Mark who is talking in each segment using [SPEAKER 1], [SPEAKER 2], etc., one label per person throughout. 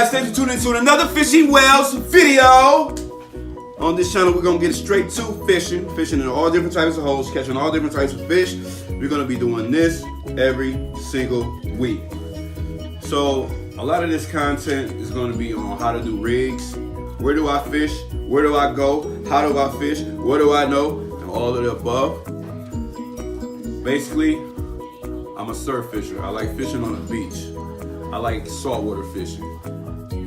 [SPEAKER 1] guys, thanks for tuning in to another Fishing Wells video. On this channel, we're gonna get straight to fishing in all different types of holes, catching all different types of fish. We're gonna be doing this every single week. So a lot of this content is gonna be on how to do rigs, where do I fish, where do I go, how do I fish, what do I know, and all of the above. Basically, I'm a surf fisher. I like fishing on the beach. I like saltwater fishing.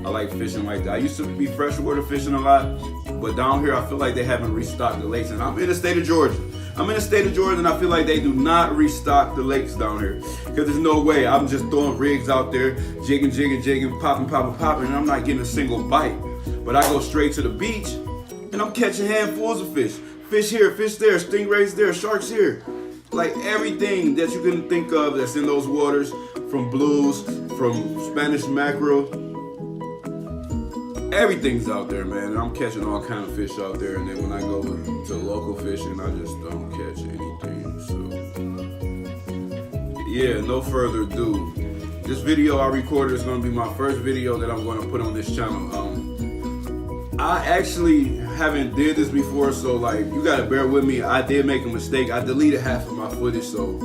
[SPEAKER 1] I like fishing like that. I used to be freshwater fishing a lot, but down here I feel like they haven't restocked the lakes. And I'm in the state of Georgia. And I feel like they do not restock the lakes down here. Because there's no way. I'm just throwing rigs out there, jigging, popping, and I'm not getting a single bite. But I go straight to the beach, and I'm catching handfuls of fish. Fish here, fish there, stingrays there, sharks here. Like everything that you can think of that's in those waters, from blues, from Spanish mackerel. Everything's out there, man. And I'm catching all kind of fish out there. And then when I go to local fishing, I just don't catch anything. So, yeah, no further ado. This video I recorded is going to be my first video that I'm going to put on this channel. I actually haven't did this before, so like you gotta bear with me. I did make a mistake. I deleted half of my footage, so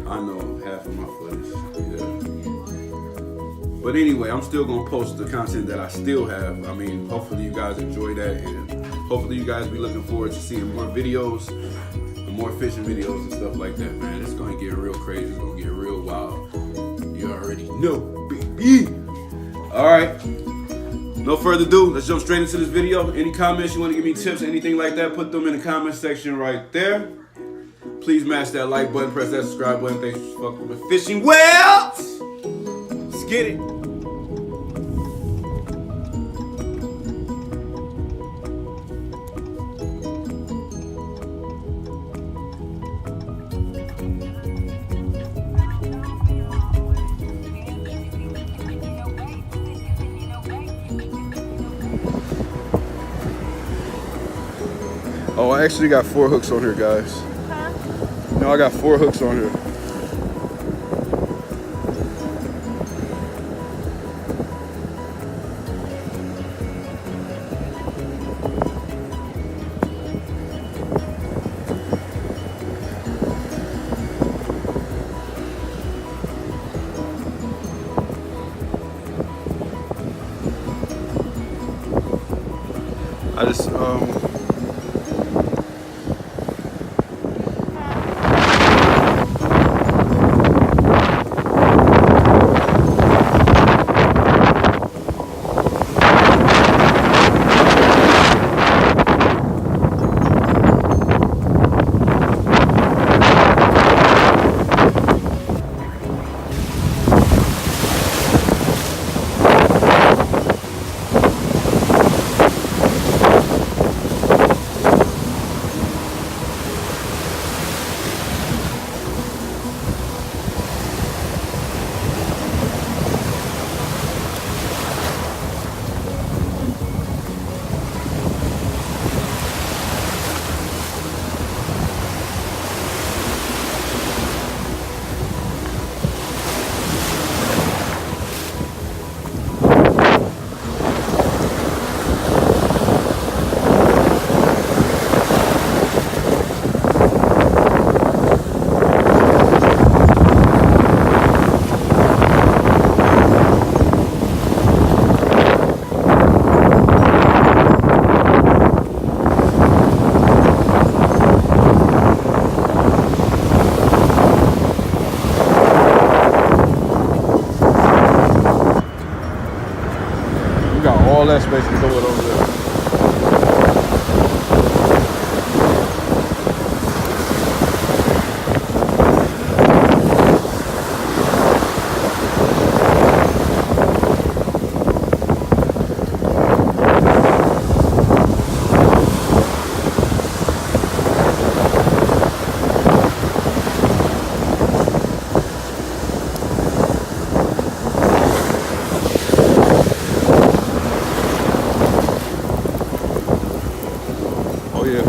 [SPEAKER 1] I know half of my footage. Yeah. But anyway, I'm still gonna post the content that I still have. I mean, hopefully you guys enjoy that, and hopefully you guys be looking forward to seeing more videos, and more fishing videos and stuff like that. Man, it's gonna get real crazy. It's gonna get real wild. You already know, baby. All right. No further ado, let's jump straight into this video. Any comments you want to give me, tips, anything like that, put them in the comment section right there. Please smash that like button, press that subscribe button. Thanks for fucking with Fishing Wells. Let's get it. Oh, I actually got 4 hooks on here, guys. Huh? No, I got 4 hooks on here. I just, all that space to throw it over there.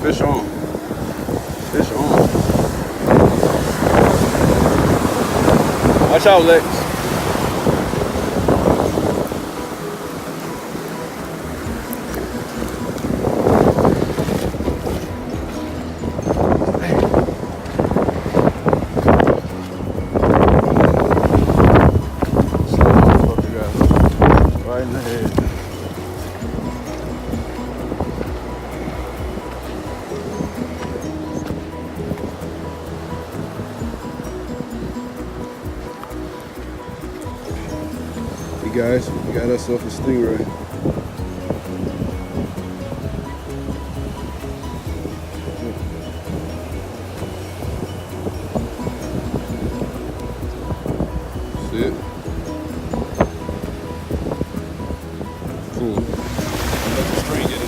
[SPEAKER 1] Fish on. Fish on. Watch out, Lex. guys, we got ourselves a stingray. That's it. Cool. Let the string get in.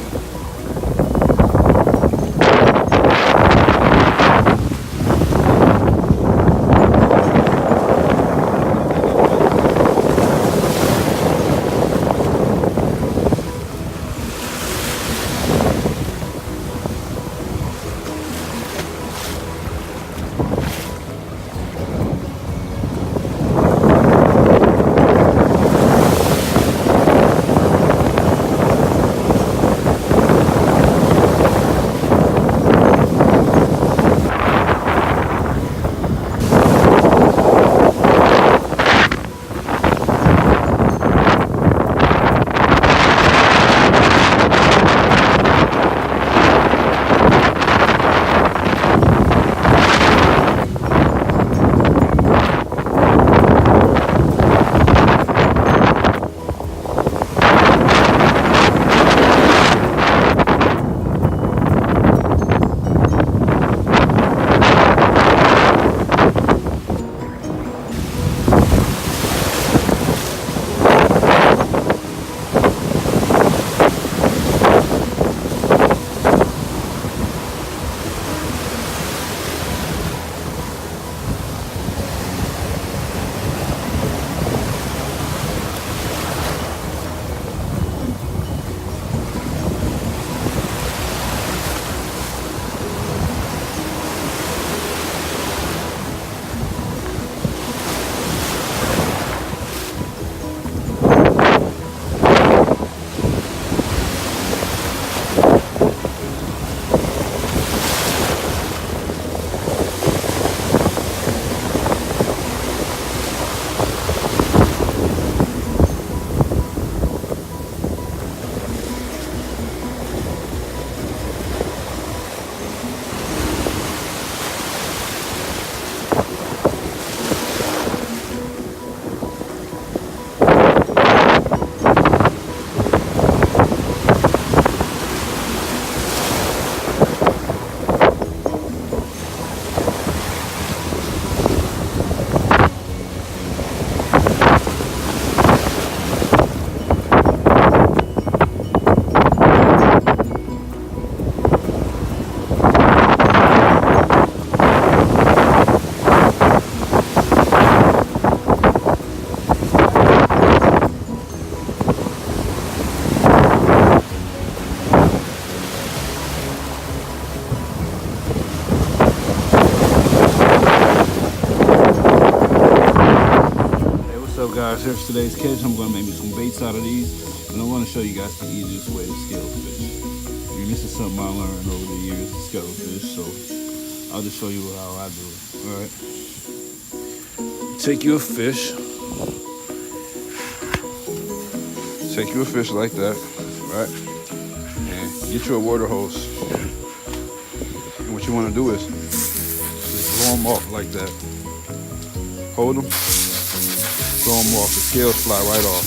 [SPEAKER 1] Guys, here's today's catch. I'm going to make me some baits out of these, and I want to show you guys the easiest way to scale fish. I mean, this is something I learned over the years to scale fish, so I'll just show you how I do it. All right, take you a fish like that, right, and get you a water hose, and what you want to do is just blow them off like that. Hold them, blow them off, the scales fly right off.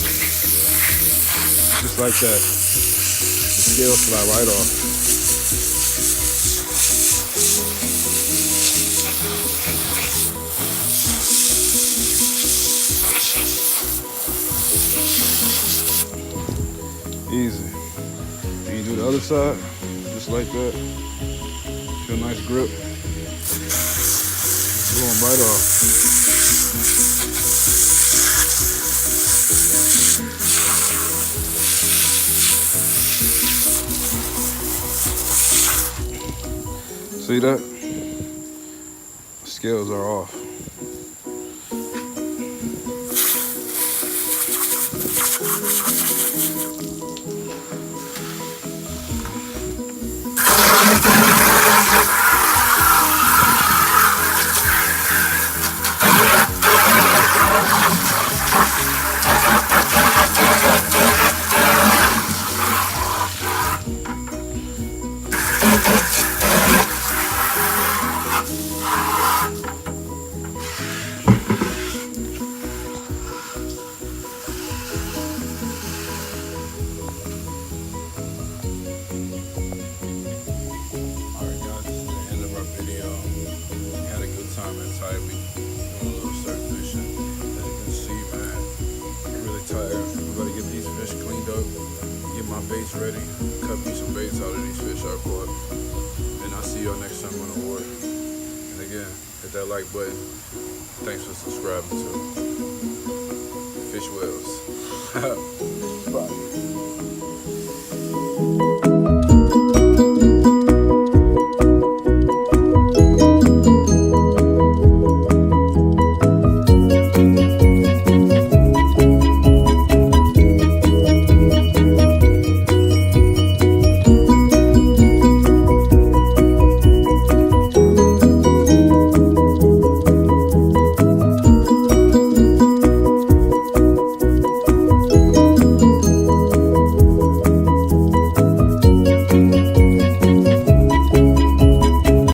[SPEAKER 1] Just like that. The scales fly right off. Easy. And you do the other side, just like that. Feel a nice grip. Just blow them right off. See that? The scales are off. video. We had a good time in Tybee. Doing a little surf fishing. As you can see, man, I'm really tired. I'm about to get these fish cleaned up, get my baits ready, cut me some baits out of these fish I caught. And I'll see y'all next time on the water. And again, hit that like button. Thanks for subscribing to Fish Wells. Bye.